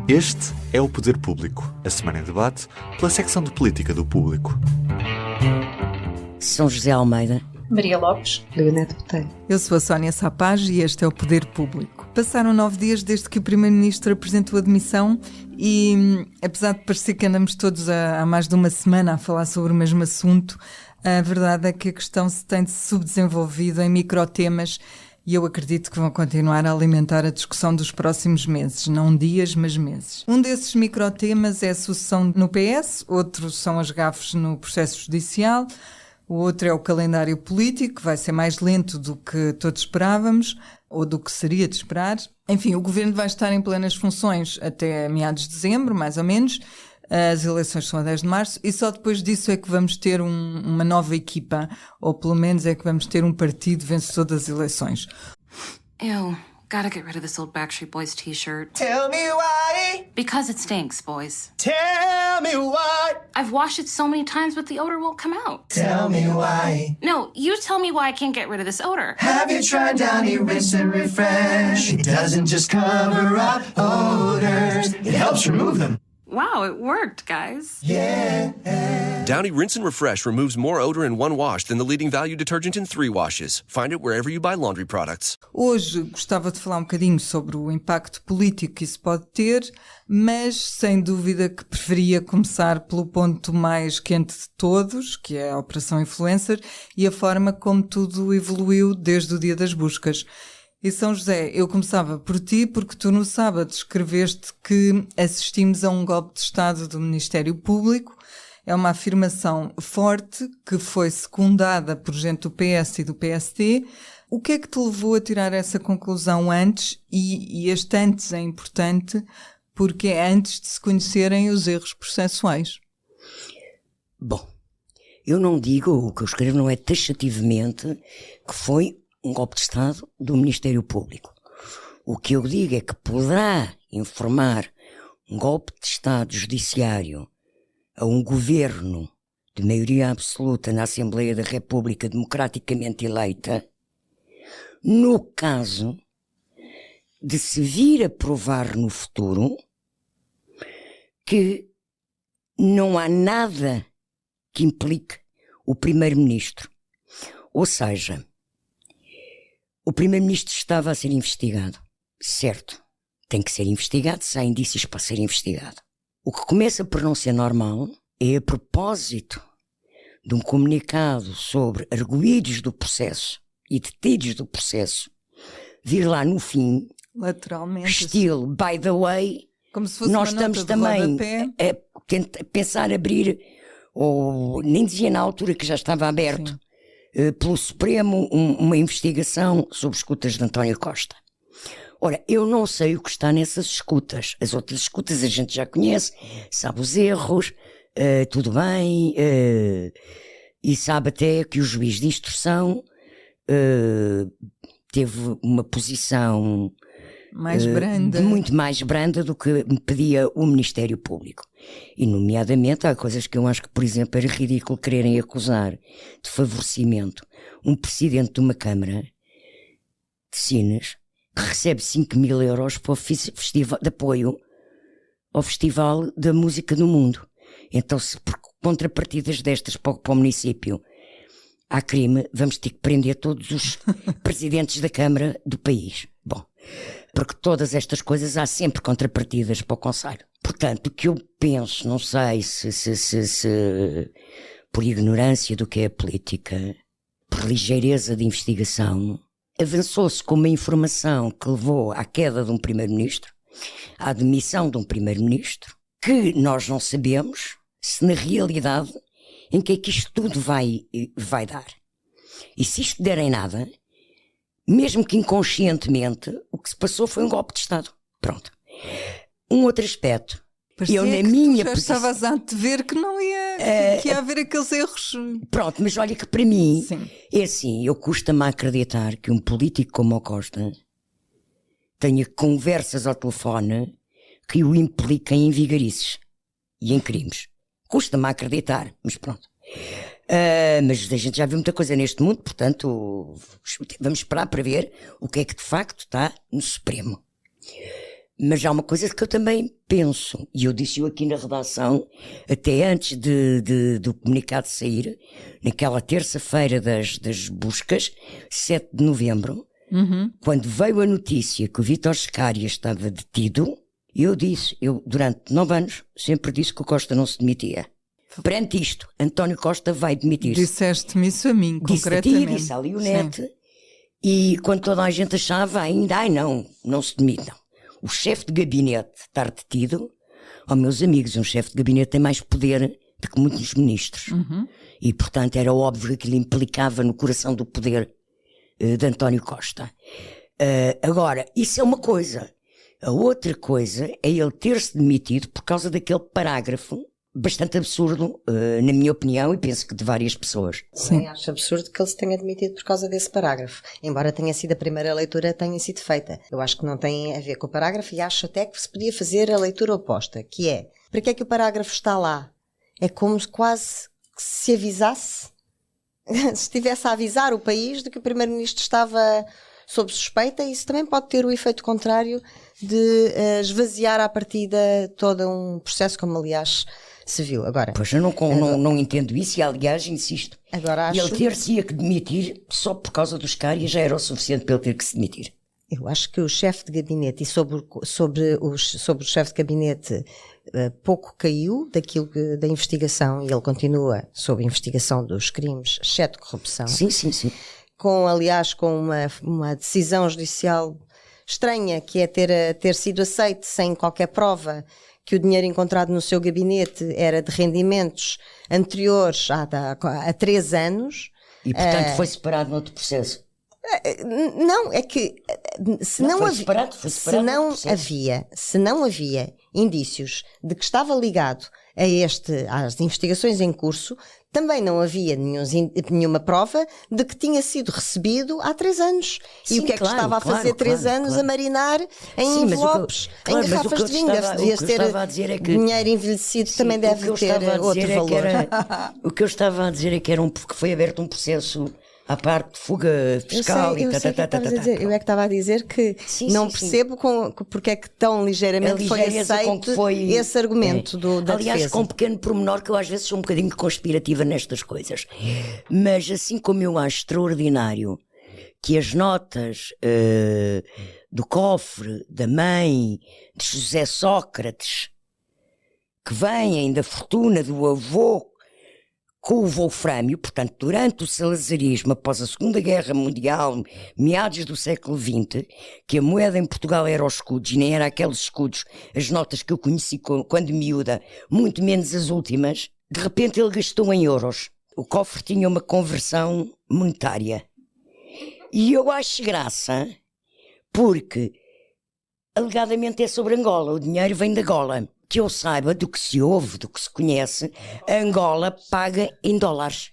Este é o Poder Público, a semana em debate pela secção de política do Público. São José Almeida, Maria Lopes, Leonete Botelho. Eu sou a Sónia Sapaz e este é o Poder Público. Passaram 9 dias desde que o Primeiro-Ministro apresentou a demissão e, apesar de parecer que andamos todos há mais de uma semana a falar sobre o mesmo assunto, a verdade é que a questão se tem subdesenvolvido em microtemas e eu acredito que vão continuar a alimentar a discussão dos próximos meses, não dias, mas meses. Um desses microtemas é a sucessão no PS, outros são as gafes no processo judicial, o outro é o calendário político, que vai ser mais lento do que todos esperávamos, ou do que seria de esperar. Enfim, o governo vai estar em plenas funções até meados de dezembro, mais ou menos. As eleições são a 10 de março e só depois disso é que vamos ter uma nova equipa, ou pelo menos é que vamos ter um partido vencedor das eleições. Ew, gotta get rid of this old Backstreet Boys t-shirt. Tell me why. Because it stinks, boys. Tell me why. I've washed it so many times, but the odor won't come out. Tell me why. No, you tell me why I can't get rid of this odor. Have you tried Downy Rinse and Refresh? It doesn't just cover up odors, it helps remove them. Wow, it worked, guys. Yeah. Downy Rinse and Refresh removes more odor in one wash than the leading value detergent in 3 washes. Find it wherever you buy laundry products. Hoje gostava de falar um bocadinho sobre o impacto político que isso pode ter, mas sem dúvida que preferia começar pelo ponto mais quente de todos, que é a Operação Influencer, e a forma como tudo evoluiu desde o dia das buscas. E São José, eu começava por ti, porque tu no sábado escreveste que assistimos a um golpe de Estado do Ministério Público. É uma afirmação forte que foi secundada por gente do PS e do PSD. O que é que te levou a tirar essa conclusão antes? E este antes é importante porque é antes de se conhecerem os erros processuais. Bom, eu não digo, o que eu escrevo não é taxativamente que foi um golpe de Estado do Ministério Público. O que eu digo é que poderá informar um golpe de Estado judiciário a um governo de maioria absoluta na Assembleia da República democraticamente eleita, no caso de se vir a provar no futuro que não há nada que implique o Primeiro-Ministro. Ou seja, o Primeiro-Ministro estava a ser investigado. Certo, tem que ser investigado se há indícios para ser investigado. O que começa por não ser normal é, a propósito de um comunicado sobre arguidos do processo e detidos do processo, vir lá no fim, lateralmente, estilo, by the way, como se fosse nós uma estamos nota também de rodapé. a pensar abrir, ou nem dizia na altura que já estava aberto, pelo Supremo, uma investigação sobre escutas de António Costa. Ora, eu não sei o que está nessas escutas. As outras escutas a gente já conhece, sabe os erros, tudo bem, e sabe até que o juiz de instrução teve uma posição mais branda. Muito mais branda do que me pedia o Ministério Público. E, nomeadamente, há coisas que eu acho que, por exemplo, era ridículo quererem acusar de favorecimento um presidente de uma Câmara de Sines que recebe 5.000 euros para o festival de apoio ao Festival da Música do Mundo. Então, se por contrapartidas destas para o município há crime, vamos ter que prender todos os presidentes da Câmara do país. Bom, porque todas estas coisas há sempre contrapartidas para o Conselho. Portanto, o que eu penso, não sei se por ignorância do que é a política, por ligeireza de investigação, avançou-se com uma informação que levou à queda de um primeiro-ministro, à demissão de um primeiro-ministro, que nós não sabemos se na realidade em que é que isto tudo vai dar. E se isto der em nada, mesmo que inconscientemente, o que se passou foi um golpe de Estado. Pronto. Um outro aspecto. Parecia eu, na que minha tu já posição, estavas a antever que não ia, que ia haver aqueles erros. Pronto, mas olha que para mim, Sim. é assim, eu custa-me a acreditar que um político como o Costa tenha conversas ao telefone que o impliquem em vigarices e em crimes. Custa-me a acreditar, mas pronto. Mas a gente já viu muita coisa neste mundo, portanto, vamos esperar para ver o que é que de facto está no Supremo. Mas há uma coisa que eu também penso, e eu disse-o aqui na redação, até antes do comunicado sair, naquela terça-feira das buscas, 7 de novembro, quando veio a notícia que o Vítor Scária estava detido, eu durante 9 anos, sempre disse que o Costa não se demitia. Perante isto, António Costa vai demitir-se. Disseste-me isso a mim, Disse a ti, concretamente. disse à Leonete, e quando toda a gente achava ainda, não se demitam. O chefe de gabinete estar detido, meus amigos, um chefe de gabinete tem mais poder do que muitos ministros. E, portanto, era óbvio que aquilo implicava no coração do poder de António Costa. Agora, isso é uma coisa. A outra coisa é ele ter-se demitido por causa daquele parágrafo bastante absurdo, na minha opinião, e penso que de várias pessoas. Sim. Acho absurdo que ele se tenha demitido por causa desse parágrafo. Embora tenha sido a primeira leitura, tenha sido feita. Eu acho que não tem a ver com o parágrafo e acho até que se podia fazer a leitura oposta, que é, para que é que o parágrafo está lá? É como se quase se avisasse, se estivesse a avisar o país de que o Primeiro-Ministro estava sob suspeita, e isso também pode ter o efeito contrário de esvaziar à partida todo um processo, como aliás se viu. Agora, Pois eu não entendo isso e, aliás, insisto. Agora acho... Ele ter-se que demitir só por causa dos Scária já era o suficiente para ele ter que se demitir. Eu acho que o chefe de gabinete e sobre o chefe de gabinete pouco caiu da investigação, e ele continua sob investigação dos crimes, exceto corrupção. Sim. Aliás, com uma decisão judicial estranha, que é ter sido aceite sem qualquer prova que o dinheiro encontrado no seu gabinete era de rendimentos anteriores a 3 anos. E, portanto, foi separado noutro processo. Não, é que se não havia indícios de que estava ligado às investigações em curso, também não havia nenhuma prova de que tinha sido recebido há 3 anos. Sim, e o que é que estava a fazer 3 anos a marinar em envelopes, em garrafas de vinho? Devia ter dinheiro envelhecido, também deve ter outro valor. O que eu estava a dizer é que foi aberto um processo à parte de fuga fiscal Eu é que estava a dizer que não percebo porque é que tão ligeiramente foi aceito esse argumento da Aliás, defesa. com um pequeno pormenor, que eu às vezes sou um bocadinho conspirativa nestas coisas. Mas assim como eu acho extraordinário que as notas do cofre da mãe de José Sócrates, que vêm da fortuna do avô com o wolfrâmio, portanto, durante o salazarismo, após a Segunda Guerra Mundial, meados do século XX, que a moeda em Portugal era os escudos, e nem era aqueles escudos, as notas que eu conheci quando miúda, muito menos as últimas, de repente ele gastou em euros. O cofre tinha uma conversão monetária. E eu acho graça, porque, alegadamente é sobre Angola, o dinheiro vem de Angola. Que eu saiba, do que se ouve, do que se conhece, Angola paga em dólares.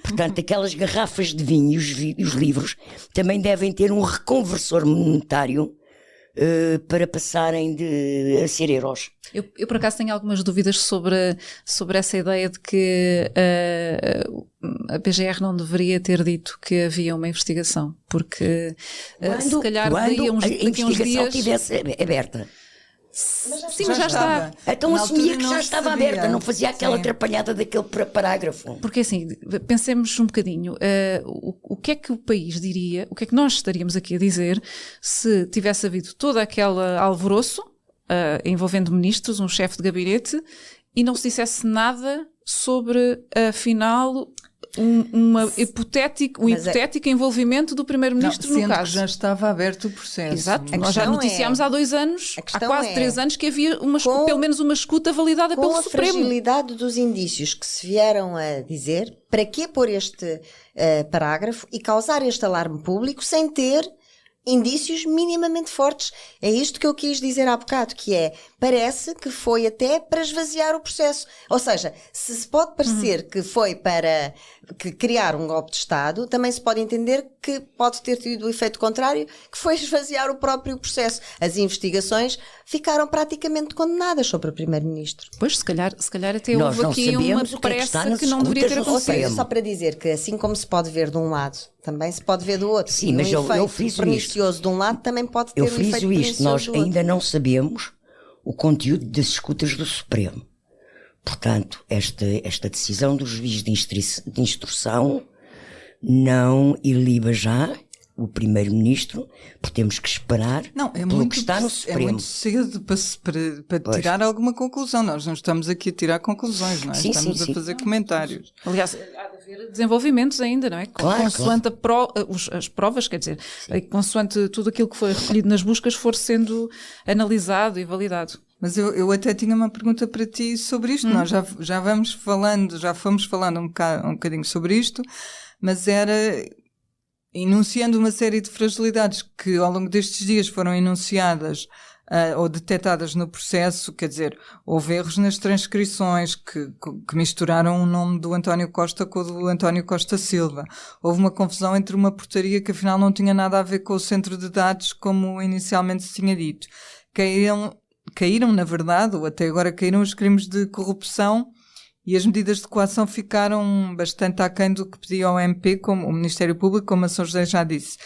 Portanto, aquelas garrafas de vinho e os livros também devem ter um reconversor monetário para passarem a ser euros. Eu por acaso tenho algumas dúvidas sobre essa ideia de que a PGR não deveria ter dito que havia uma investigação, porque se calhar daqui a uns dias... a investigação estivesse aberta. Sim, mas já está. Então Na assumia altura que não já se estava sabia. aberta, não fazia aquela atrapalhada daquele parágrafo. Porque assim, pensemos um bocadinho, o que é que o país diria, o que é que nós estaríamos aqui a dizer se tivesse havido todo aquele alvoroço envolvendo ministros, um chefe de gabinete, e não se dissesse nada sobre, afinal, um hipotético envolvimento do Primeiro-Ministro no caso. Que já estava aberto o processo. Exato, nós já noticiámos há 2 anos, há quase 3 anos, que havia pelo menos uma escuta validada pelo Supremo. Com a fragilidade dos indícios que se vieram a dizer, para que pôr este parágrafo e causar este alarme público sem ter indícios minimamente fortes? É isto que eu quis dizer há bocado, que parece que foi até para esvaziar o processo. Ou seja, se pode parecer que foi para criar um golpe de Estado, também se pode entender que pode ter tido o efeito contrário, que foi esvaziar o próprio processo. As investigações ficaram praticamente condenadas sobre o Primeiro-Ministro. Pois, se calhar até Nós houve não aqui uma sabemos o que é que está pressa nas que não deveria ter escutas no acontecido. Supremo. Só para dizer que assim como se pode ver de um lado, também se pode ver do outro. Sim, mas eu friso isto. pernicioso de um lado também pode ter Eu um efeito friso isto, pernicioso nós do outro. ainda não sabemos o conteúdo das escutas do Supremo. Portanto, esta decisão do juiz de instrução não iliba já o primeiro-ministro, porque temos que esperar Não, é pelo muito, que está no é Supremo. muito cedo para tirar alguma conclusão. Nós não estamos aqui a tirar conclusões, não é? Sim, Estamos sim. a fazer comentários. Aliás, há de haver desenvolvimentos ainda, não é? Claro, Consoante as provas, quer dizer, consoante tudo aquilo que foi recolhido nas buscas for sendo analisado e validado. Mas eu até tinha uma pergunta para ti sobre isto. Nós já fomos falando um bocadinho sobre isto, mas era enunciando uma série de fragilidades que ao longo destes dias foram enunciadas ou detectadas no processo. Quer dizer, houve erros nas transcrições que misturaram o nome do António Costa com o do António Costa Silva. Houve uma confusão entre uma portaria que afinal não tinha nada a ver com o centro de dados como inicialmente se tinha dito. Caíram, na verdade, ou até agora caíram os crimes de corrupção e as medidas de coação ficaram bastante aquém do que pedia ao MP, como o Ministério Público, como a São José já disse.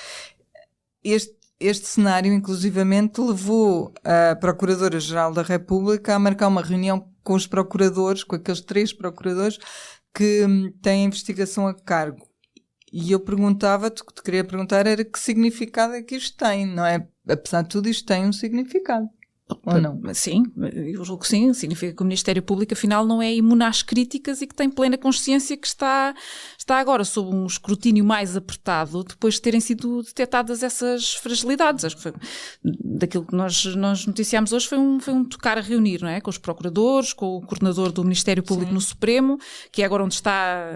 Este cenário, inclusivamente, levou a Procuradora-Geral da República a marcar uma reunião com os procuradores, com aqueles 3 procuradores que têm investigação a cargo. E eu perguntava-te, o que te queria perguntar era que significado é que isto tem, não é? Apesar de tudo, isto tem um significado. Ou não? Sim, eu julgo que sim. Significa que o Ministério Público, afinal, não é imune às críticas e que tem plena consciência que está agora sob um escrutínio mais apertado depois de terem sido detectadas essas fragilidades. Acho que foi, daquilo que nós noticiámos hoje foi um tocar a reunir, não é? Com os procuradores, com o coordenador do Ministério Público no Supremo, que é agora onde está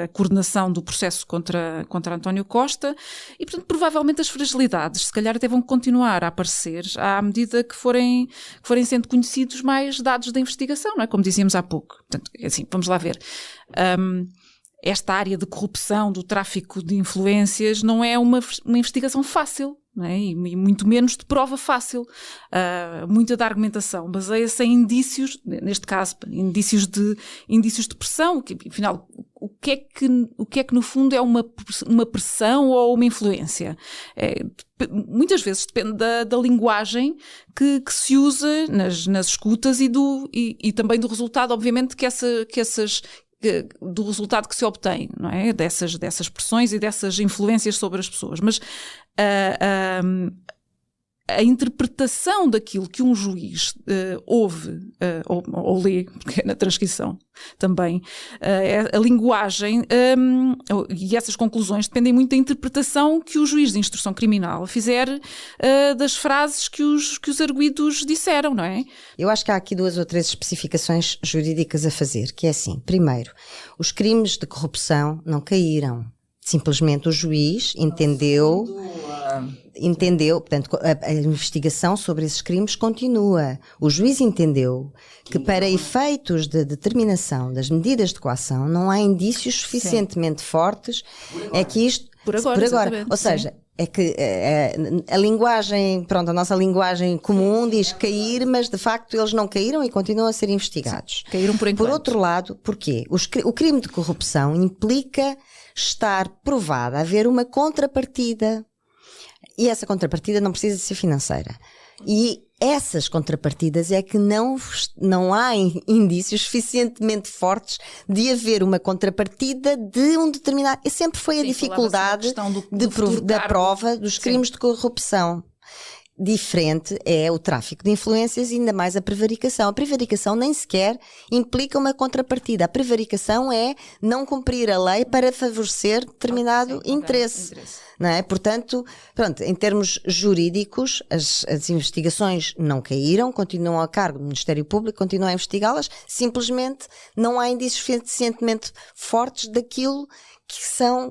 a coordenação do processo contra António Costa, e, portanto, provavelmente as fragilidades, se calhar, até vão continuar a aparecer à medida que forem sendo conhecidos mais dados da investigação, não é? Como dizíamos há pouco. Portanto, assim, vamos lá ver. Esta área de corrupção, do tráfico de influências, não é uma investigação fácil, não é? E muito menos de prova fácil. Muita da argumentação baseia-se em indícios, neste caso, indícios de pressão. Afinal, o que é que no fundo é uma pressão ou uma influência? Muitas vezes depende da linguagem que se usa nas escutas e também do resultado, obviamente, do resultado que se obtém, não é? Dessas pressões e dessas influências sobre as pessoas. Mas a interpretação daquilo que um juiz ouve ou lê, porque é na transcrição também, a linguagem e essas conclusões dependem muito da interpretação que o juiz de instrução criminal fizer das frases que os arguidos disseram, não é? Eu acho que há aqui 2 ou 3 especificações jurídicas a fazer, que é assim: primeiro, os crimes de corrupção não caíram. Simplesmente o juiz entendeu, portanto, a investigação sobre esses crimes continua. O juiz entendeu que para efeitos de determinação das medidas de coação não há indícios suficientemente fortes. É que isto... Por agora. Ou seja, é que a linguagem, a nossa linguagem comum diz cair, mas de facto eles não caíram e continuam a ser investigados. Sim, caíram por enquanto. Por outro lado, porquê? O crime de corrupção implica estar provada, haver uma contrapartida. E essa contrapartida não precisa ser financeira. E essas contrapartidas é que não há indícios suficientemente fortes de haver uma contrapartida de um determinado... E sempre foi a dificuldade da prova dos crimes de corrupção. Diferente é o tráfico de influências e ainda mais a prevaricação. A prevaricação nem sequer implica uma contrapartida. A prevaricação é não cumprir a lei para favorecer determinado interesse. Não é? Portanto, em termos jurídicos, as investigações não caíram, continuam a cargo do Ministério Público, continuam a investigá-las, simplesmente não há indícios suficientemente fortes daquilo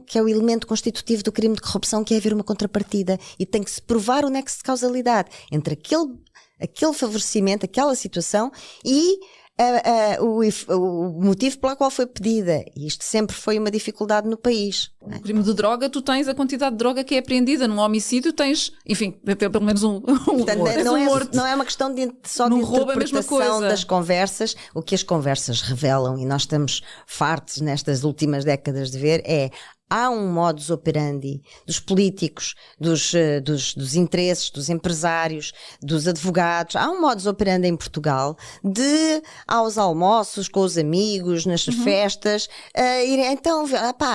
que é o elemento constitutivo do crime de corrupção, que é haver uma contrapartida, e tem que se provar o nexo de causalidade entre aquele favorecimento, aquela situação e o motivo pela qual foi pedida. E isto sempre foi uma dificuldade no país. No crime de droga, tu tens a quantidade de droga que é apreendida. Num homicídio tens, enfim, pelo menos Portanto, não é uma questão só de interpretação das conversas. O que as conversas revelam, e nós estamos fartos nestas últimas décadas de ver, é há um modus operandi dos políticos, dos interesses, dos empresários, dos advogados. Há um modus operandi em Portugal de, aos almoços, com os amigos, nas festas, então,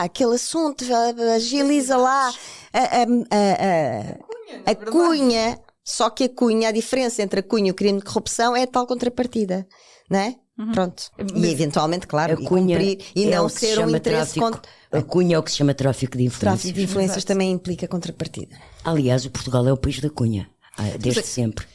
aquele assunto, agiliza lá a cunha. Só que a diferença entre a cunha e o crime de corrupção é a tal contrapartida, não é? Pronto. E eventualmente, claro, A cunha e é não o que se ser um chama interesse tráfico. A cunha é o que se chama tráfico de influências. Tráfico de influências também implica contrapartida. Aliás, o Portugal é o país da cunha, desde sempre.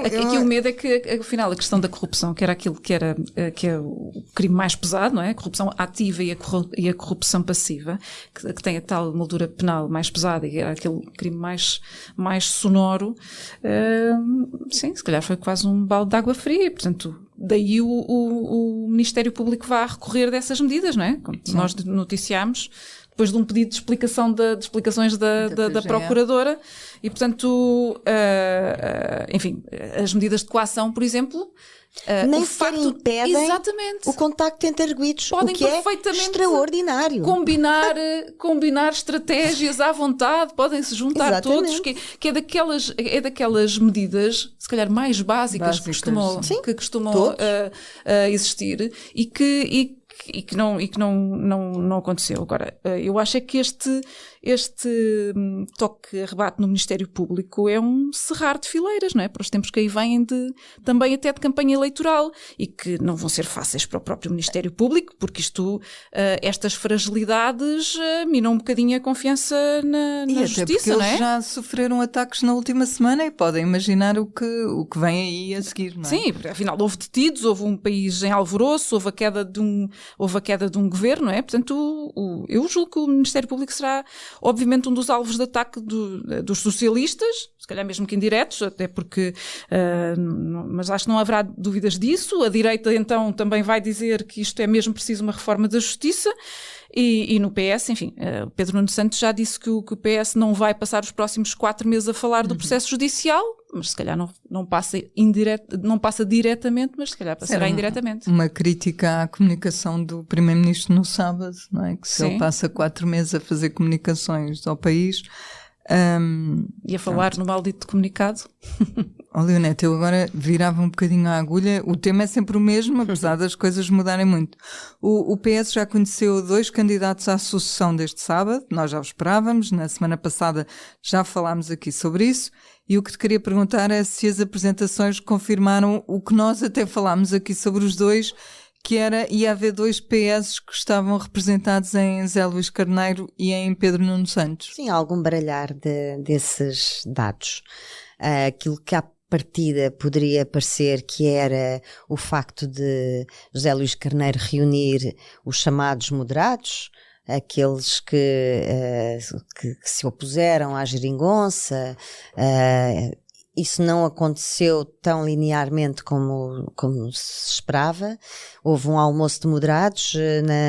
Aqui o medo é que, afinal, a questão da corrupção, que era aquilo que é o crime mais pesado, não é? A corrupção ativa e a corrupção passiva, que tem a tal moldura penal mais pesada e era aquele crime mais sonoro, sim, se calhar foi quase um balde de água fria, portanto, daí o Ministério Público vai recorrer dessas medidas, não é? Como nós noticiámos, depois de um pedido de explicação de explicações da Procuradora e, portanto, enfim, as medidas de coação, por exemplo, nem sequer impedem o contacto entre arguidos, podem o que é perfeitamente extraordinário. Combinar estratégias à vontade, podem-se juntar Exatamente. todos, que é daquelas medidas, se calhar mais básicas que costumam existir e que não aconteceu. Agora, eu acho é que este toque a rebate no Ministério Público é um cerrar de fileiras, não é? Para os tempos que aí vêm também até de campanha eleitoral e que não vão ser fáceis para o próprio Ministério Público, porque estas fragilidades minam um bocadinho a confiança na justiça, porque não é? eles já sofreram ataques na última semana e podem imaginar o que vem aí a seguir, não é? Sim, afinal houve detidos, houve um país em alvoroço, houve a queda de um governo, não é? Portanto, eu julgo que o Ministério Público será obviamente um dos alvos de ataque dos socialistas, se calhar mesmo que indiretos, até porque, mas acho que não haverá dúvidas disso. A direita então também vai dizer que isto é mesmo preciso uma reforma da justiça. E no PS, enfim, Pedro Nuno Santos já disse que o PS não vai passar os próximos 4 meses a falar do processo judicial, mas se calhar não passa diretamente, mas se calhar passará indiretamente. Uma crítica à comunicação do Primeiro-Ministro no sábado, não é? Que se ele passa 4 meses a fazer comunicações ao país... e a falar no maldito comunicado. Leonete, eu agora virava um bocadinho a agulha. O tema é sempre o mesmo, apesar das coisas mudarem muito. O PS já conheceu 2 candidatos à sucessão deste sábado, nós já o esperávamos, na semana passada já falámos aqui sobre isso, e o que te queria perguntar é se as apresentações confirmaram o que nós até falámos aqui sobre os dois, que ia haver 2 PS que estavam representados em Zé Luís Carneiro e em Pedro Nuno Santos. Sim, há algum baralhar desses dados. Aquilo que à partida poderia parecer que era o facto de José Luís Carneiro reunir os chamados moderados, aqueles que se opuseram à geringonça. Isso não aconteceu tão linearmente como se esperava. Houve um almoço de moderados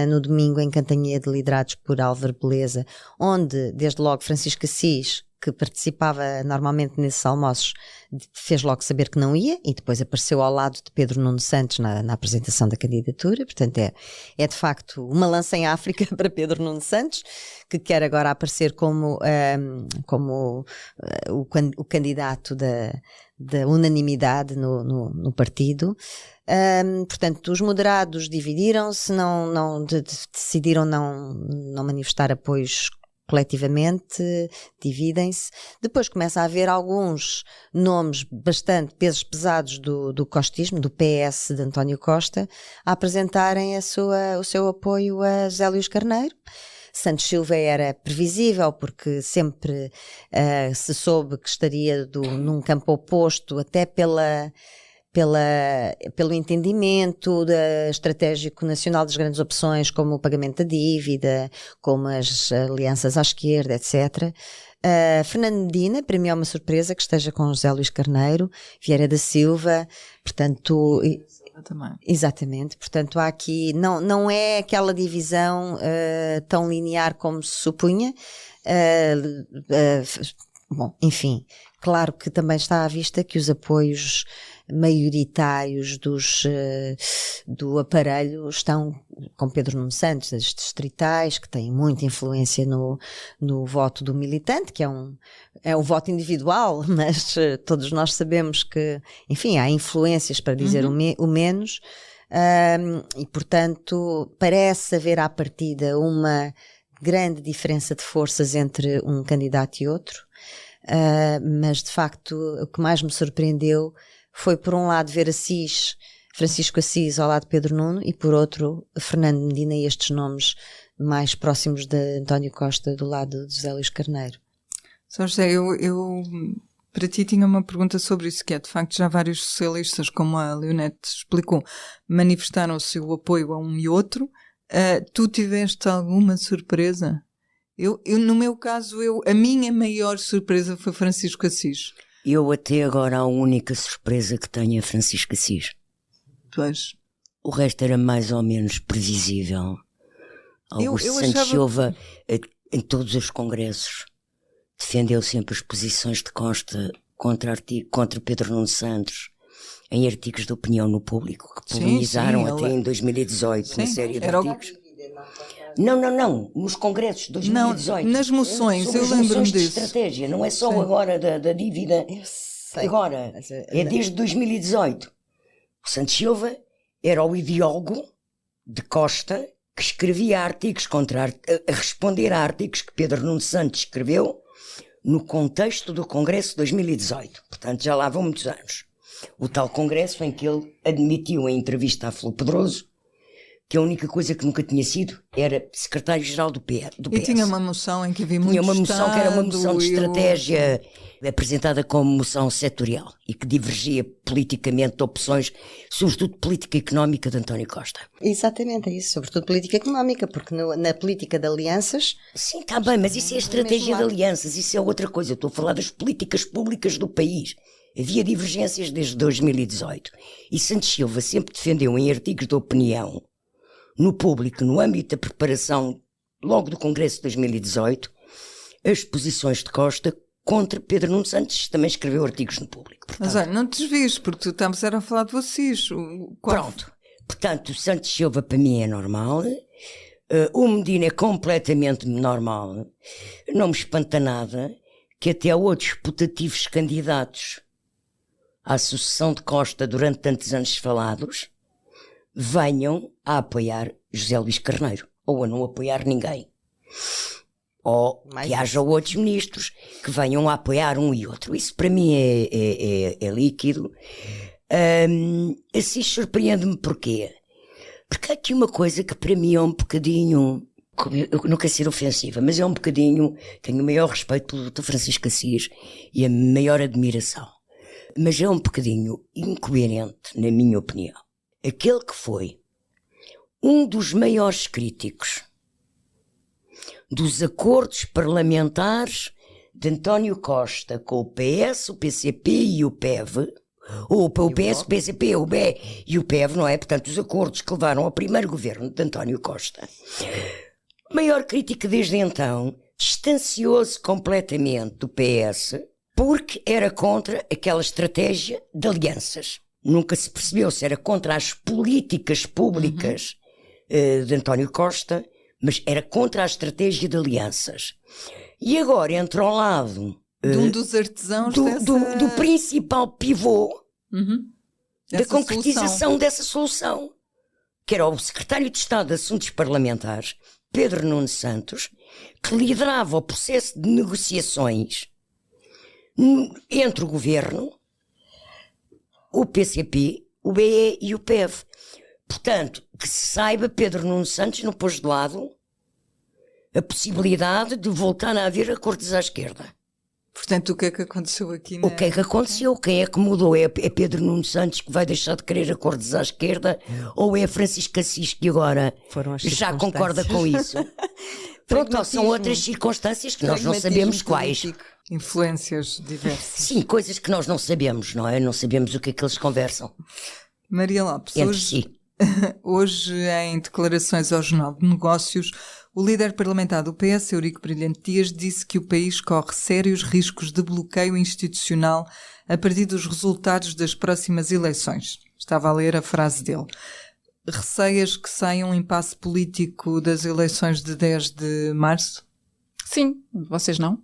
no domingo em Cantanhede, liderados por Álvaro Beleza, onde, desde logo, Francisco Assis, que participava normalmente nesses almoços, fez logo saber que não ia e depois apareceu ao lado de Pedro Nuno Santos na apresentação da candidatura. Portanto, é de facto uma lança em África para Pedro Nuno Santos, que quer agora aparecer como o candidato da unanimidade no partido. Portanto, os moderados dividiram-se, decidiram não manifestar apoios coletivamente, dividem-se. Depois começa a haver alguns nomes bastante pesos pesados do costismo, do PS de António Costa, a apresentarem o seu apoio a José Luís Carneiro. Santos Silva era previsível, porque sempre se soube que estaria num campo oposto, até pelo entendimento estratégico nacional das grandes opções, como o pagamento da dívida, como as alianças à esquerda, etc. Fernando Medina, para mim é uma surpresa que esteja com José Luís Carneiro, Vieira da Silva, portanto... Também. Exatamente, portanto há aqui, não é aquela divisão tão linear como se supunha. Bom, enfim, Claro que também está à vista que os apoios maioritários do aparelho estão com Pedro Nuno Santos, das distritais, que têm muita influência no voto do militante, que é um voto individual, mas todos nós sabemos que, enfim, há influências, para dizer o menos, e portanto parece haver à partida uma grande diferença de forças entre um candidato e outro. Mas de facto o que mais me surpreendeu foi, por um lado, ver Francisco Assis ao lado de Pedro Nuno, e por outro Fernando Medina, e estes nomes mais próximos de António Costa do lado de José Luís Carneiro. Só José, eu para ti tinha uma pergunta sobre isso, que é, de facto, já vários socialistas, como a Leonete explicou, manifestaram o seu apoio a um e outro. Tu tiveste alguma surpresa? No meu caso, a minha maior surpresa foi Francisco Assis. Eu até agora a única surpresa que tenho é Francisco Assis. Pois. O resto era mais ou menos previsível. Augusto Santos Silva, em todos os congressos, defendeu sempre as posições de Costa contra Pedro Nuno Santos, em artigos de opinião no Público, que polemizaram até em 2018, uma série de artigos. Não, nos congressos de 2018. Não, nas moções, eu lembro-me disso. De estratégia, não é só agora da dívida, agora, é desde 2018. O Santos Silva era o ideólogo de Costa, que escrevia artigos a responder a artigos que Pedro Nuno Santos escreveu no contexto do Congresso de 2018. Portanto, já lá vão muitos anos. O tal congresso em que ele admitiu em entrevista a Flor Pedroso que a única coisa que nunca tinha sido era secretário-geral do PS. E tinha uma moção em que havia muito Tinha uma moção que era uma moção de Estado, estratégia apresentada como moção setorial e que divergia politicamente de opções, sobretudo política económica, de António Costa. Exatamente, é isso, sobretudo política económica, porque na política de alianças... Sim, está bem, mas isso é estratégia de alianças, isso é outra coisa. Eu estou a falar das políticas públicas do país. Havia divergências desde 2018 e Santos Silva sempre defendeu em artigos de opinião no Público, no âmbito da preparação logo do Congresso de 2018, as posições de Costa contra Pedro Nuno Santos. Também escreveu artigos no Público. Portanto, mas olha, não te desvies, porque tu estamos a falar de vocês. Pronto. Portanto, o Santos Silva para mim é normal. O Medina é completamente normal. Não me espanta nada que até outros putativos candidatos à sucessão de Costa durante tantos anos falados venham a apoiar José Luís Carneiro, ou a não apoiar ninguém. Ou que haja outros ministros que venham a apoiar um e outro. Isso para mim é líquido. Assim surpreende-me porquê? Porque há aqui uma coisa que para mim é um bocadinho... Eu não quero ser ofensiva, mas é um bocadinho... Tenho o maior respeito pelo Dr. Francisco Assis e a maior admiração. Mas é um bocadinho incoerente, na minha opinião. Aquele que foi um dos maiores críticos dos acordos parlamentares de António Costa com o PS, o PCP e o PEV, ou o PS, o PCP, o BE e o PEV, não é? Portanto, os acordos que levaram ao primeiro governo de António Costa. Maior crítica desde então, distanciou-se completamente do PS porque era contra aquela estratégia de alianças. Nunca se percebeu se era contra as políticas públicas de António Costa, mas era contra a estratégia de alianças. E agora entra ao lado de um dos artesãos do principal pivô da Dessa concretização dessa solução, que era o secretário de Estado de Assuntos Parlamentares, Pedro Nuno Santos, que liderava o processo de negociações entre o governo, o PCP, o BE e o PEV. Portanto, que se saiba, Pedro Nuno Santos não pôs de lado a possibilidade de voltar a haver acordos à esquerda. Portanto, o que é que aconteceu aqui? O que é que aconteceu? Quem é que mudou? É Pedro Nuno Santos que vai deixar de querer acordos à esquerda, ou é Francisco Assis que agora já concorda com isso? Pronto, são outras circunstâncias que nós não sabemos quais. Influências diversas. Sim, coisas que nós não sabemos, não é? Não sabemos o que é que eles conversam. Maria Lopes, entre si. Hoje, em declarações ao Jornal de Negócios, O líder parlamentar do PS, Eurico Brilhante Dias, disse que o país corre sérios riscos de bloqueio institucional a partir dos resultados das próximas eleições. Estava a ler a frase dele. Receias que saia um impasse político das eleições de 10 de março? Sim, vocês não?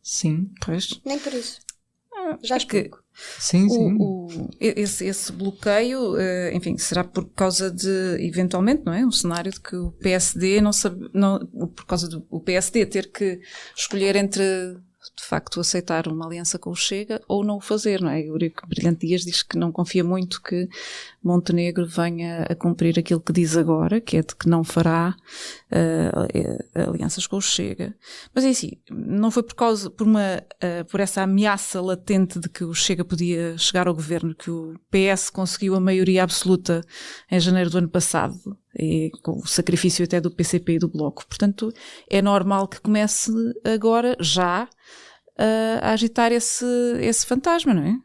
Sim. Pois. Nem por isso. Já É que explico. Sim, sim. Esse bloqueio, enfim, será por causa de, eventualmente, não é? Um cenário de que o PSD por causa do o PSD ter que escolher entre, de facto, aceitar uma aliança com o Chega ou não o fazer, não é? O Eurico Brilhante Dias diz que não confia muito que Montenegro venha a cumprir aquilo que diz agora, que é de que não fará alianças com o Chega. Mas é assim, não foi por essa ameaça latente de que o Chega podia chegar ao governo que o PS conseguiu a maioria absoluta em janeiro do ano passado, e com o sacrifício até do PCP e do Bloco. Portanto, é normal que comece agora, já, a agitar esse fantasma, não é?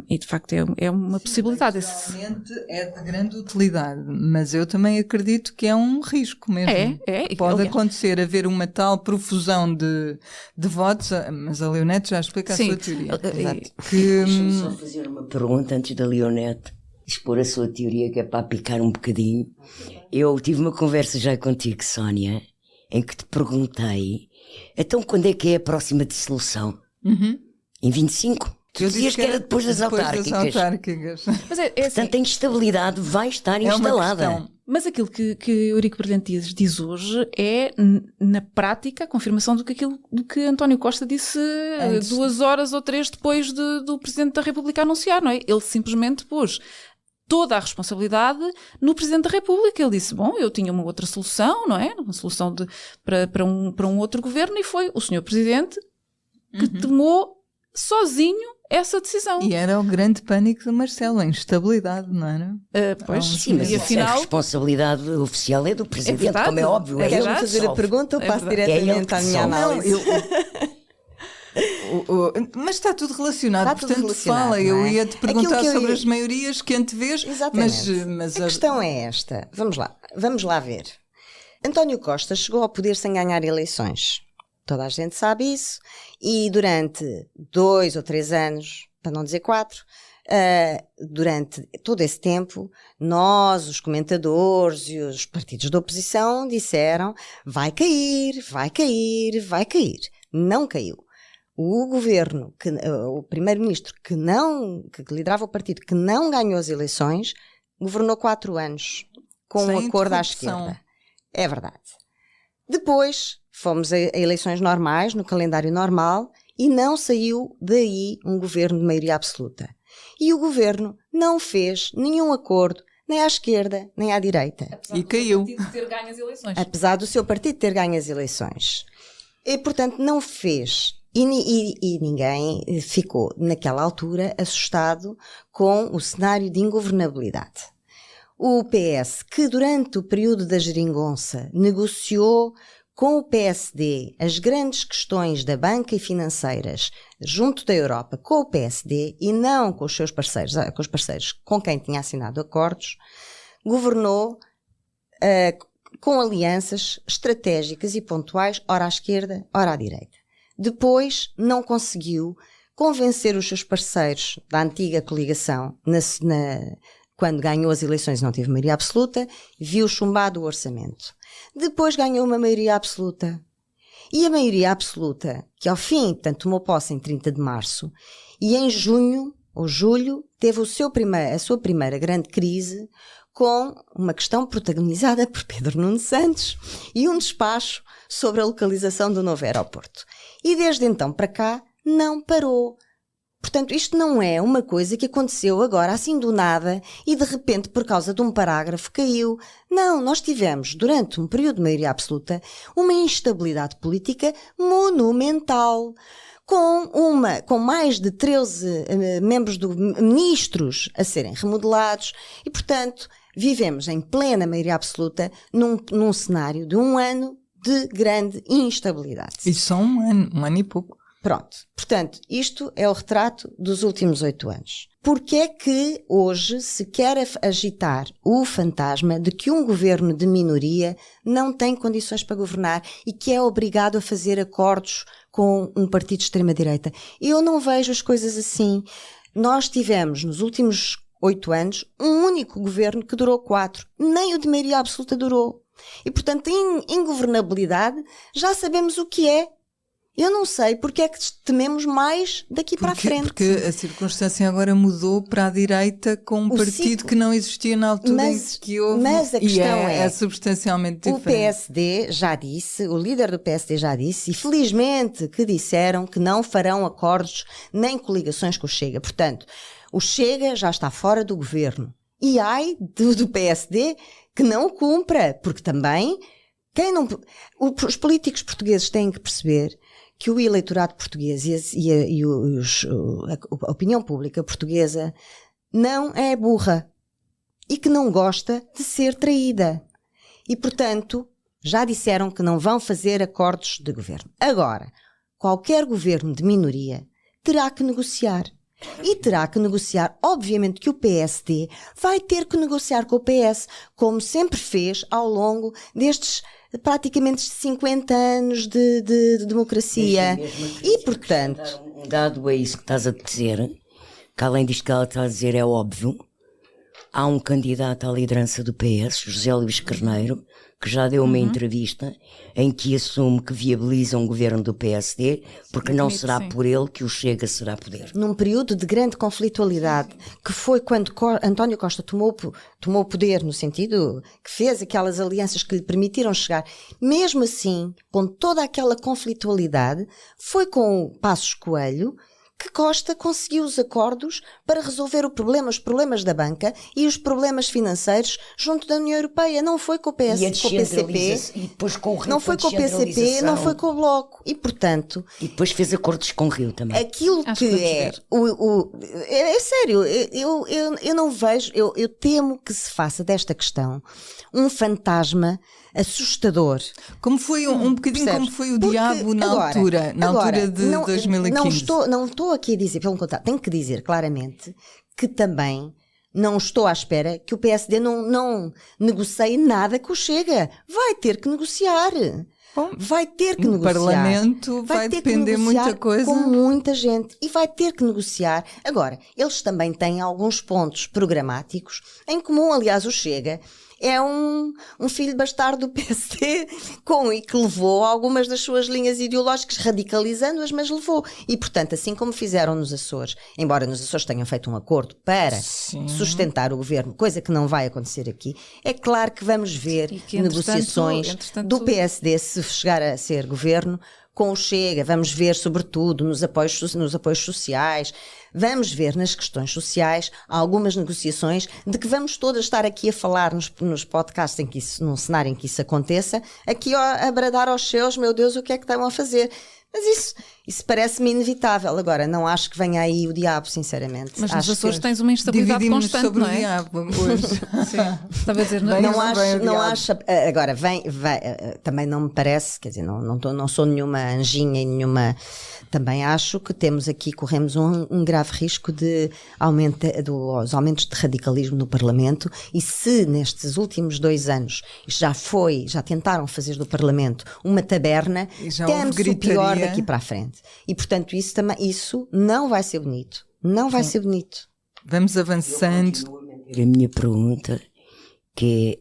E de facto é uma possibilidade. Realmente é de grande utilidade, mas eu também acredito que é um risco mesmo. Pode acontecer haver uma tal profusão de votos, mas a Leonete já explica a sua teoria. Deixa-me só fazer uma pergunta antes da Leonete expor a sua teoria, que é para picar um bocadinho. Eu tive uma conversa já contigo, Sónia, em que te perguntei, então quando é que é a próxima dissolução? Em 25? Tu dizias que era depois das autárquicas. Mas é assim, portanto, a instabilidade vai estar instalada. Mas aquilo que Eurico Brilhante Dias diz hoje é, na prática, a confirmação do que António Costa disse 2 horas ou 3 depois do Presidente da República anunciar, não é? Ele simplesmente pôs toda a responsabilidade no Presidente da República. Ele disse, bom, eu tinha uma outra solução, não é? Uma solução para um outro governo, e foi o Sr. Presidente que tomou sozinho essa decisão. E era o grande pânico de Marcelo, a instabilidade, não era? Pois, sim, mas afinal, a responsabilidade oficial é do Presidente, verdade, como é óbvio. Queres-me ele que fazer a resolve. pergunta ou passo ele diretamente que à minha resolve. análise? Mas está tudo relacionado, Está tudo portanto relacionado, fala. não é? Eu ia-te perguntar Aquilo que eu sobre ia- as maiorias que antevês, Exatamente. mas a questão é esta. Vamos lá ver. António Costa chegou ao poder sem ganhar eleições. Toda a gente sabe isso. E durante 2 ou 3 anos, para não dizer 4, durante todo esse tempo, nós, os comentadores e os partidos da oposição disseram vai cair, vai cair, vai cair. Não caiu. O governo, o primeiro-ministro que liderava o partido, que não ganhou as eleições, governou 4 anos com um Sem acordo à interrupção. esquerda. É verdade. Depois fomos a eleições normais, no calendário normal, e não saiu daí um governo de maioria absoluta. E o governo não fez nenhum acordo, nem à esquerda, nem à direita. E caiu. ter ganho as eleições. Apesar do seu partido ter ganho as eleições. E, portanto, não fez. E ninguém ficou, naquela altura, assustado com o cenário de ingovernabilidade. O PS, que durante o período da geringonça negociou com o PSD as grandes questões da banca e financeiras junto da Europa com o PSD e não com os seus parceiros, com os parceiros com quem tinha assinado acordos, governou com alianças estratégicas e pontuais, ora à esquerda, ora à direita. Depois não conseguiu convencer os seus parceiros da antiga coligação, quando ganhou as eleições e não teve maioria absoluta, viu chumbado o orçamento. Depois ganhou uma maioria absoluta. E a maioria absoluta, que ao fim, portanto, tomou posse em 30 de março, e em junho ou julho teve a sua primeira grande crise com uma questão protagonizada por Pedro Nuno Santos e um despacho sobre a localização do novo aeroporto. E desde então para cá não parou. Portanto, isto não é uma coisa que aconteceu agora assim do nada e de repente por causa de um parágrafo caiu. Não, nós tivemos durante um período de maioria absoluta uma instabilidade política monumental. Com mais de 13 ministros a serem remodelados e, portanto, vivemos em plena maioria absoluta num cenário de um ano de grande instabilidade. E só um ano e pouco. Pronto. Portanto, isto é o retrato dos últimos 8 anos. Porque é que hoje se quer agitar o fantasma de que um governo de minoria não tem condições para governar e que é obrigado a fazer acordos com um partido de extrema-direita? Eu não vejo as coisas assim. Nós tivemos, nos últimos 8 anos, um único governo que durou 4. Nem o de maioria absoluta durou. E, portanto, ingovernabilidade já sabemos o que é. Eu não sei porque é que tememos mais daqui para a frente. Porque a circunstância agora mudou para a direita com um partido que não existia na altura em que houve. Mas a questão é substancialmente o diferente. PSD já disse, o líder do PSD já disse, e felizmente que disseram que não farão acordos nem coligações com o Chega. Portanto, o Chega já está fora do governo. E ai do PSD que não o cumpra, porque também os políticos portugueses têm que perceber que o eleitorado português e a opinião pública portuguesa não é burra e que não gosta de ser traída. E, portanto, já disseram que não vão fazer acordos de governo. Agora, qualquer governo de minoria terá que negociar. E terá que negociar, obviamente que o PSD vai ter que negociar com o PS, como sempre fez ao longo destes praticamente 50 anos de democracia. E, portanto... Um dado a isso que estás a dizer, que além disto que ela está a dizer é óbvio, há um candidato à liderança do PS, José Luís Carneiro, que já deu uma entrevista em que assume que viabiliza um governo do PSD, porque não será por ele que o Chega será poder. Num período de grande conflitualidade, que foi quando António Costa tomou o poder, no sentido que fez aquelas alianças que lhe permitiram chegar, mesmo assim, com toda aquela conflitualidade, foi com o Passos Coelho que Costa conseguiu os acordos para resolver os problemas da banca e os problemas financeiros junto da União Europeia. Não foi com o PS, com o PCP, e depois com o Rio, não foi com o PCP, não foi com o Bloco. E, portanto... E depois fez acordos com o Rio também. Aquilo que é... É sério, eu não vejo... Eu temo que se faça desta questão um fantasma assustador. Como foi um bocadinho percebes? como foi o Porque diabo na altura de 2015. Não estou aqui a dizer, pelo contrário, tenho que dizer claramente que também não estou à espera que o PSD não negocie nada com o Chega. Vai ter que negociar. Bom, vai ter que no negociar. Parlamento vai ter depender que negociar muita coisa. Com muita gente. E vai ter que negociar. Agora, eles também têm alguns pontos programáticos em comum. Aliás, o Chega é um filho bastardo do PSD e que levou algumas das suas linhas ideológicas, radicalizando-as, mas levou. E, portanto, assim como fizeram nos Açores, embora nos Açores tenham feito um acordo para sustentar o governo, coisa que não vai acontecer aqui, é claro que vamos ver negociações do PSD se chegar a ser governo com o Chega, vamos ver sobretudo nos apoios sociais, vamos ver nas questões sociais algumas negociações de que vamos todas estar aqui a falar nos podcasts num cenário em que isso aconteça, aqui a bradar aos céus, meu Deus, o que é que estão a fazer? Mas isso parece-me inevitável. Agora, não acho que venha aí o diabo, sinceramente. Mas nos Açores tens uma instabilidade constante, sobre não é? o diabo hoje. Estava a dizer, não acho. Agora, também não me parece, quer dizer, não sou nenhuma anjinha e nenhuma. Também acho que corremos um grave risco de dos aumentos de radicalismo no Parlamento, e se nestes últimos 2 anos já tentaram fazer do Parlamento uma taberna, temos o pior daqui para a frente. E, portanto, isso não vai ser bonito. Não vai ser bonito. Vamos avançando. A minha pergunta, que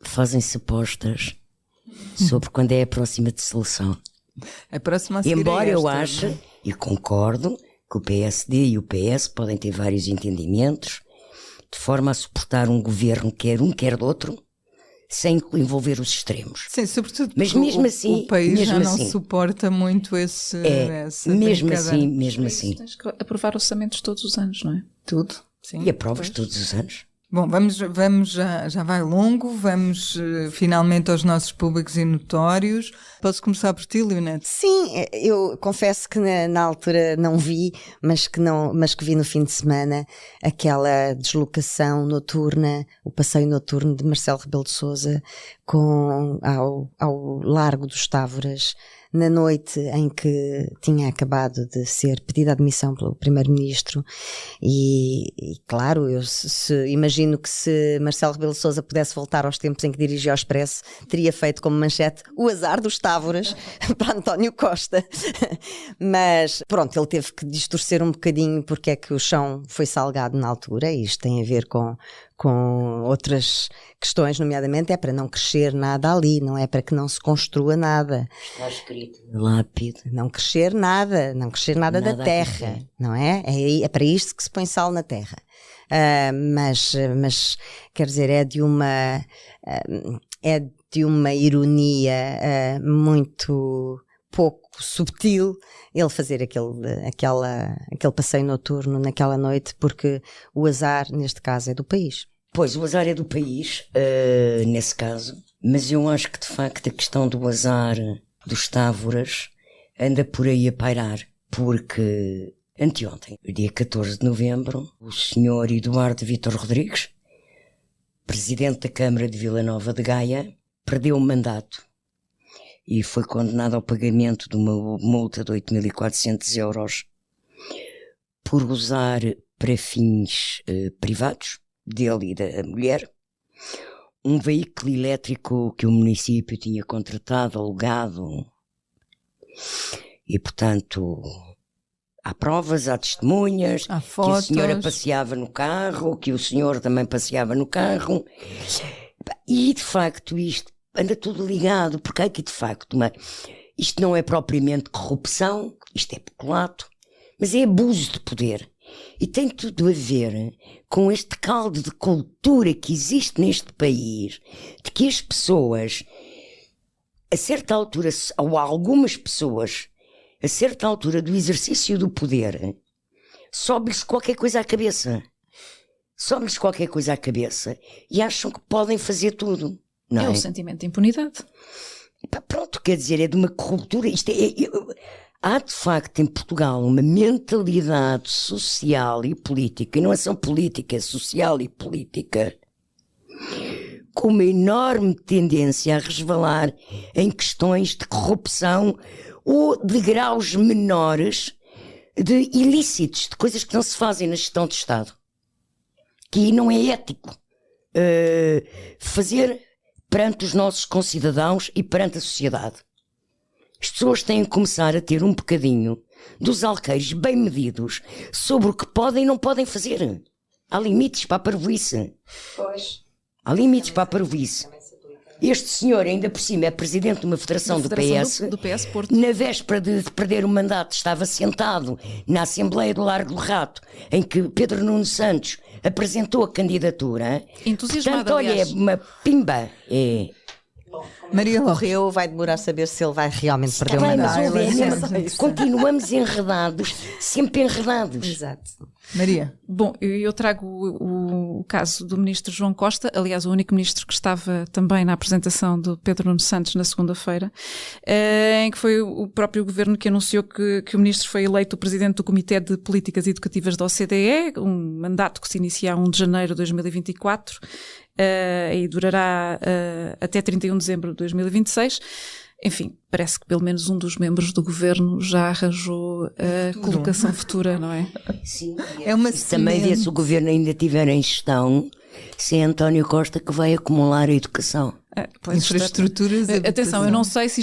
é, fazem-se apostas sobre quando é a próxima dissolução. A próxima a seguir Embora é esta. eu ache, e concordo, que o PSD e o PS podem ter vários entendimentos, de forma a suportar um governo, quer um, quer do outro, sem envolver os extremos. Sim, sobretudo mas porque mesmo assim, o país mesmo já não assim, suporta muito essa mesmo brincadeira. mesmo assim. Tens que aprovar orçamentos todos os anos, não é? Tudo. Sim. E aprovas todos os anos. Bom, vamos já vai longo, vamos finalmente aos nossos públicos e notórios. Posso começar por ti, Leonete? Sim, eu confesso que na altura não vi, mas que vi no fim de semana aquela deslocação noturna, o passeio noturno de Marcelo Rebelo de Sousa ao Largo dos Távoras, na noite em que tinha acabado de ser pedida admissão pelo Primeiro-Ministro, e claro, eu imagino que se Marcelo Rebelo de Sousa pudesse voltar aos tempos em que dirigia o Expresso, teria feito como manchete o azar dos Távoras para António Costa. Mas pronto, ele teve que distorcer um bocadinho porque é que o chão foi salgado na altura, e isto tem a ver com outras questões, nomeadamente é para não crescer nada ali, não é para que não se construa nada. Está escrito na lápide. Não crescer nada da terra, não é? É para isto que se põe sal na terra. Mas quer dizer, é de uma ironia muito pouco subtil ele fazer aquele passeio noturno naquela noite, porque o azar, neste caso, é do país. Pois, o azar é do país, nesse caso, mas eu acho que de facto a questão do azar dos Távoras anda por aí a pairar, porque anteontem, dia 14 de novembro, o senhor Eduardo Vítor Rodrigues, presidente da Câmara de Vila Nova de Gaia, perdeu o mandato e foi condenado ao pagamento de uma multa de 8.400 euros por usar para fins privados, dele e da mulher, um veículo elétrico que o município tinha contratado, alugado, e portanto há provas, há testemunhas, Há que a fotos. senhora passeava no carro, que o senhor também passeava no carro, e de facto isto anda tudo ligado, porque é que de facto isto não é propriamente corrupção, isto é peculato, mas é abuso de poder. E tem tudo a ver com este caldo de cultura que existe neste país, de que as pessoas, a certa altura, ou algumas pessoas, a certa altura do exercício do poder, sobe-lhes qualquer coisa à cabeça. Sobe-lhes qualquer coisa à cabeça e acham que podem fazer tudo. Não É é? o sentimento de impunidade. Pá, pronto, quer dizer, é de uma cultura. Há de facto em Portugal uma mentalidade social e política, e não é só política, é social e política, com uma enorme tendência a resvalar em questões de corrupção ou de graus menores de ilícitos, de coisas que não se fazem na gestão do Estado. Que não é ético fazer perante os nossos concidadãos e perante a sociedade. As pessoas têm que começar a ter um bocadinho dos alqueires bem medidos sobre o que podem e não podem fazer. Há limites para a parvoíce. Há limites para a parvoíce. Este senhor, ainda por cima, é presidente de uma federação do PS. Do PS Porto. Na véspera de perder o mandato, estava sentado na Assembleia do Largo do Rato, em que Pedro Nuno Santos apresentou a candidatura. Entusiasmado, Portanto, olha, aliás. é uma pimba. É. Maria Lopes. Correu, vai demorar a saber se ele vai realmente perder o Está bem, mandato. mas olha, é Sim, mesmo- sim. continuamos enredados, sempre enredados. Exato. Maria. Bom, eu trago o caso do ministro João Costa, aliás, o único ministro que estava também na apresentação do Pedro Nuno Santos na segunda-feira, em que foi o próprio governo que anunciou que o ministro foi eleito o presidente do Comitê de Políticas Educativas da OCDE, um mandato que se inicia a 1 de janeiro de 2024 e durará até 31 de dezembro de 2026. Enfim, parece que pelo menos um dos membros do governo já arranjou a colocação futura, não é? Sim, É uma isso também vê se o semente. governo ainda estiver em gestão, se é António Costa que vai acumular a educação. Pois, Infraestruturas. atenção, eu não sei se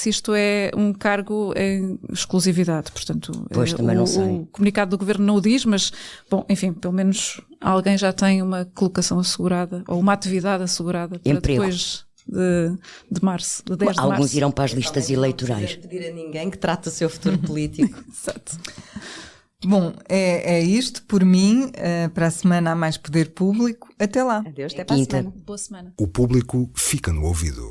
isto é um cargo em exclusividade, portanto, Pois, também não sei. o comunicado do governo não o diz, mas, bom, enfim, pelo menos alguém já tem uma colocação assegurada, ou uma atividade assegurada para Emprego. depois de março, de 10 de Alguns março. irão para as listas eleitorais. Não pedir a ninguém que trate o seu futuro político. Exato. Bom, é isto por mim. Para a semana há mais poder público. Até lá. Adeus, até para a Quinta. semana. Boa semana. O público fica no ouvido.